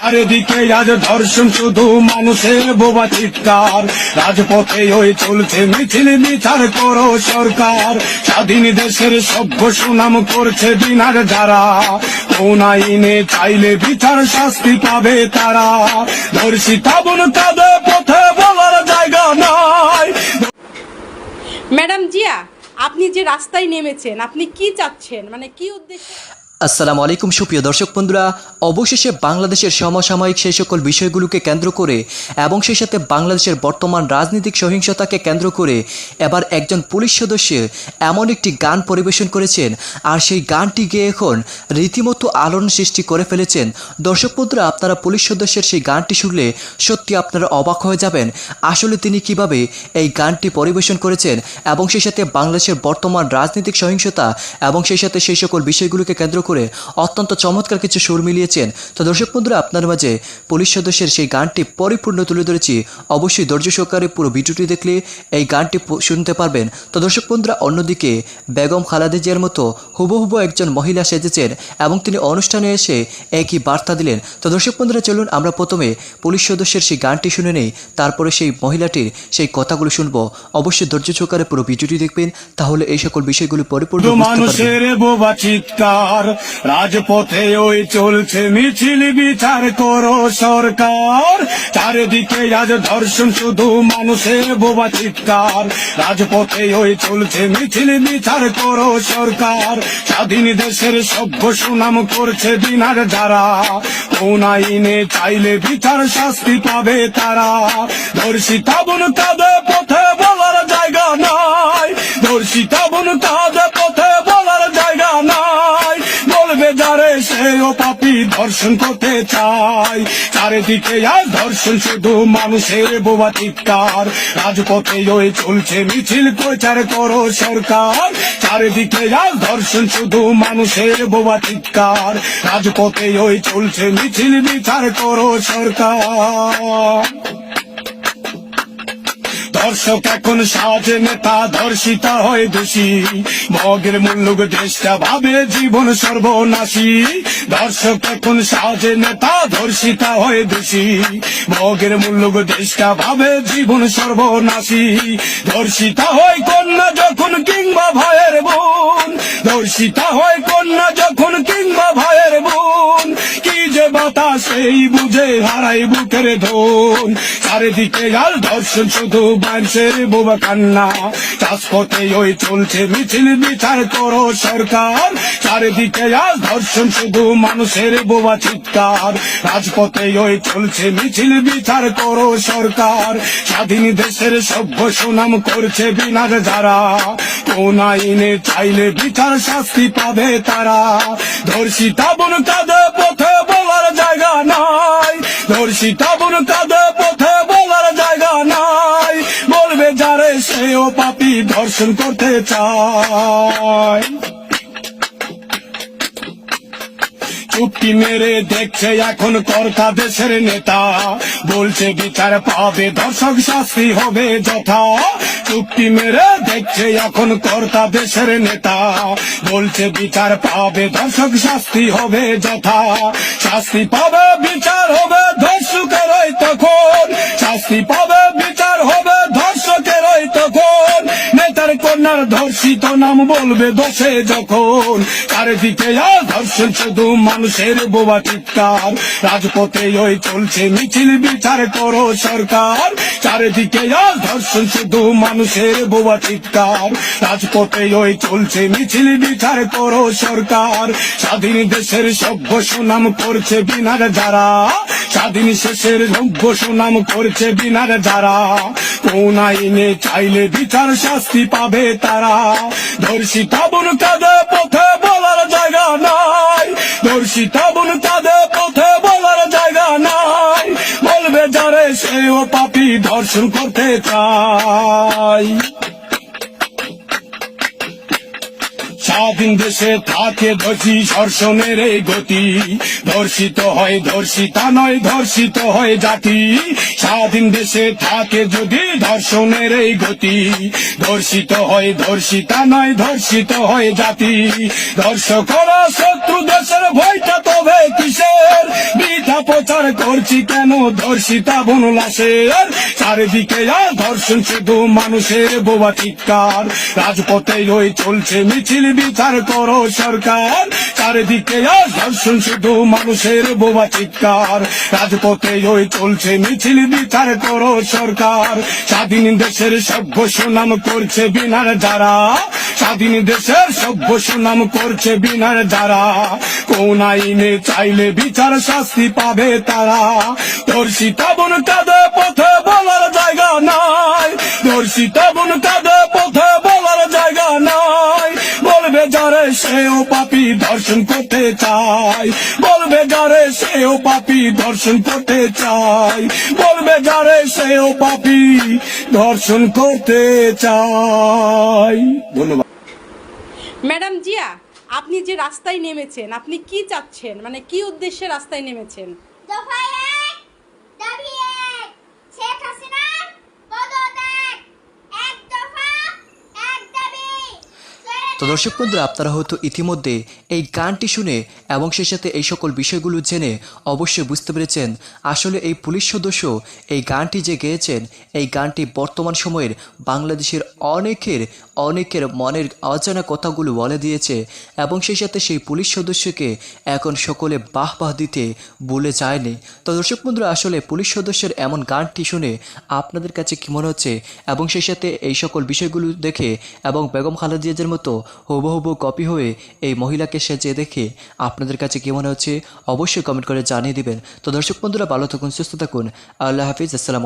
চারিদিকে আজ ধর্ষণ, শুধু মানুষের বোবা চিৎকার। রাজপথে ওই চলছে মিছিল, বিচার করো সরকার। স্বাধীন দেশের সভ্য সুনাম করছে বিনার যারা, কোন আইনে চাইলে বিচার শাস্তি পাবে তারা। ধর্ষিতা বোন কাঁদে, পথে বলার জায়গা নাই। ম্যাডাম জিয়া, আপনি যে রাস্তায় নেমেছেন, আপনি কি চাচ্ছেন, মানে কি উদ্দেশ্যে? আসসালামু আলাইকুম সুপ্রিয় দর্শক বন্ধুরা, অবশেষে বাংলাদেশের সমসাময়িক সেই সকল বিষয়গুলোকে কেন্দ্র করে এবং সেই সাথে বাংলাদেশের বর্তমান রাজনৈতিক সহিংসতাকে কেন্দ্র করে এবার একজন পুলিশ সদস্য এমন একটি গান পরিবেশন করেছেন, আর সেই গানটি গেয়ে এখন রীতিমতো আলোড়ন সৃষ্টি করে ফেলেছেন। দর্শক বন্ধুরা, আপনারা পুলিশ সদস্যের সেই গানটি শুনলে সত্যি আপনারা অবাক হয়ে যাবেন আসলে তিনি কিভাবে এই গানটি পরিবেশন করেছেন এবং সেই সাথে বাংলাদেশের বর্তমান রাজনৈতিক সহিংসতা এবং সেই সাথে সেই সকল বিষয়গুলোকে কেন্দ্র করে অত্যন্ত চমৎকার কিছু সুর মিলিয়েছেন। তো দর্শক বন্ধুরা, আপনার মাঝে পুলিশ সদস্যের সেই গানটি পরিপূর্ণ তুলে ধরেছি। অবশ্যই ধৈর্য সহকারে পুরো ভিডিওটি দেখলে এই গানটি শুনতে পারবেন। তো দর্শক বন্ধুরা, অন্যদিকে বেগম খালেদা জিয়ার মতো হুবহুবু একজন মহিলা সেজেছেন এবং তিনি অনুষ্ঠানে এসে একই বার্তা দিলেন। তো দর্শক বন্ধুরা, চলুন আমরা প্রথমে পুলিশ সদস্যের সেই গানটি শুনে নেই, তারপরে সেই মহিলাটির সেই কথাগুলো শুনবো। অবশ্যই ধৈর্য সহকারে পুরো ভিডিওটি দেখবেন, তাহলে এই সকল বিষয়গুলি পরিপূর্ণ বুঝতে পারবেন। মানুষের বোবা চিৎকার, রাজপথে ওই চলছে মিছিল, বিচার করো সরকার। চারিদিকে আজ ধর্ষণ, শুধু মানুষের বোবা চিৎকার। রাজপথে ওই চলছে মিছিল, বিচার করো সরকার। স্বাধীন দেশের সভ্য সুনাম করছে বিনার যারা, কোন আইনে চাইলে বিচার শাস্তি পাবে তারা। ধর্ষিতা বোন কাঁদে, পথে বলার জায়গা নাই। ধর্ষিতা বোন কাঁদে, পথে বলার জায়গা নাই। বলবে যারে সেও পাপী, ধর্ষণ করতে চায়। চারিদিকে আজ ধর্ষণ, শুধু মানুষের বোবা চিৎকার। রাজপথে ওই চলছে মিছিল, প্রচার করো সরকার। চারিদিকে আজ ধর্ষণ, শুধু মানুষের বোবা চিৎকার। রাজপথে ওই চলছে মিছিল, বিচার করো সরকার। ধর্ষক এখন সাজে নেতা, ধর্ষিতা হয় দোষী। মগের মুল্লুক দেশটা ভাবে জীবন সর্বনাশী। ধর্ষক এখন সাজে নেতা, ধর্ষিতা হয় দোষী। মগের মুল্লুক দেশটা ভাবে জীবন সর্বনাশী। ধর্ষিতা হয় কন্যা যখন কিংবা ভাইয়ের বোন। ধর্ষিতা হয় কন্যা যখন কিংবা ভাইয়ের বোন। কি যে বাতাস সেই বুঝে হারাই বুকের ধন। চারিদিকে আর ধর্ষণ, শুধু মানুষের বোবা কান্না। রাজপথে ওই চলছে মিছিল, বিচার করো সরকার। চারিদিকে আজ ধর্ষণ, শুধু মানুষের বোবা চিৎকার। রাজপথে ওই চলছে মিছিল, বিচার করো সরকার। স্বাধীন দেশের সভ্য সুনাম করছে বিনার যারা, কোন আইনে চাইলে বিচার শাস্তি পাবে তারা। ধর্ষিতা বোন কাঁদে, পথে বলার জায়গা নাই। ধর্ষিতা বোন কাঁদে, পথে বলার জায়গা নাই। বলবে যারে সেও পাপী, ধর্ষণ করতে চায়। চুপটি মেরে দেখছে এখন কর্তা দেশের নেতা, বলছে বিচার পাবে ধর্ষক, শাস্তি হবে যথা। চুপটি মেরে দেখছে এখন কর্তা দেশের নেতা, বলছে বিচার পাবে ধর্ষক, শাস্তি হবে যথা। শাস্তি পাবে, বিচার হবে ধর্ষকেরই তখন। শাস্তি পাবে, বিচার হবে ধর্ষকেরই তখন। নেতার কন্যার ধর্ষিত নাম বলবে দোষে যখন। চারিদিকে আর ধর্ষণ, শুধু মানুষের বোবা চিৎকার। রাজপথে ওই চলছে মিছিল, বিচার করো সরকার। চারিদিকে আর ধর্ষণ, শুধু মানুষের বোবা চিৎকার। রাজপথে ওই চলছে মিছিল, বিচার করো সরকার। স্বাধীন দেশের সভ্য সুনাম করছে বিনার যারা, স্বাধীন শেষের সভ্য সুনাম করছে বিনার যারা। কোন আইনে চাইলে বিচার শাস্তি পাবে তারা। ধর্ষিতা বোন কাঁদে, পথে বলার জায়গা নাই। ধর্ষিতা বোন কাঁদে, পথে বলার জায়গা নাই। বলবে যারে সেও পাপী, ধর্ষণ করতে চায়। স্বাধীন দেশে থাকে ধর্ষী ধর্ষণের এই গতি, ধর্ষিত হয় ধর্ষিতা নয়, ধর্ষিত হয় জাতি। স্বাধীন দেশে থাকে যদি ধর্ষণের এই গতি, ধর্ষিত হয় ধর্ষিতা নয়, ধর্ষিত হয় জাতি। ধর্ষকরা শত্রু দেশের ভয়টা তবে কিসের, বৃথা প্রচার করছি কেন ধর্ষিতা বোন লাশের। চারিদিকে আর ধর্ষণ, শুধু মানুষের বোবা চিৎকার, রাজপথে ওই চলছে মিছিল, বিচার করো সরকার। চারিদিকে আর ধর্ষণ, শুধু মানুষের বোবা চিৎকার, রাজপথে ওই চলছে মিছিল, বিচার করো সরকার। স্বাধীন দেশের সভ্য সুনাম করছে বিনার যারা, স্বাধীন দেশের সভ্য সুনাম করছে বিনার যারা, কোন আইনে চাইলে বিচার শাস্তি পাবে তারা। ধর্ষিতা বোন কাঁদে পথে বলার জায়গা নাই, ধর্ষিতা বোন কাঁদে পথে বলার জায়গা নাই। বলবে যারে সেও পাপী ধর্ষণ করতে চায়, বলবে যারে সেও পাপী ধর্ষণ করতে চায়, বলবে যারে সেও পাপী ধর্ষণ করতে চায়। ধন্যবাদ। ম্যাডাম জিয়া, আপনি যে রাস্তায় নেমেছেন, আপনি কি চাচ্ছেন, মানে কি উদ্দেশ্যে রাস্তায় নেমেছেন? দফা এক, দাবি এক, শেখ হাসিনার পদত্যাগ, এক দফা, এক দাবি। তো দর্শক বন্ধুরা, আপনারা হয়তো ইতিমধ্যে এই গানটি শুনে এবং সেই সাথে এই সকল বিষয়গুলো জেনে অবশ্যই বুঝতে পেরেছেন আসলে এই পুলিশ সদস্য এই গানটি যে গেয়েছেন, এই গানটি বর্তমান সময়ের বাংলাদেশের অনেকের মনের অজানা কথাগুলো বলে দিয়েছে এবং সেই সাথে সেই পুলিশ সদস্যকে এখন সকলে বাহ দিতে ভুলে যায়নি। তো দর্শক বন্ধুরা, আসলে পুলিশ সদস্যের এমন গানটি শুনে আপনাদের কাছে কী মনে হচ্ছে এবং সেই সাথে এই সকল বিষয়গুলো দেখে এবং বেগম খালেদা জিয়ার মতো হুবহু কপি হয়ে এই মহিলাকে সেজে দেখে আপনাদের কাছে কী মনে হচ্ছে অবশ্যই কমেন্ট করে জানিয়ে দিবেন। তো দর্শক বন্ধুরা, ভালো থাকুন, সুস্থ থাকুন, আল্লাহ হাফিজ, আসসালাম।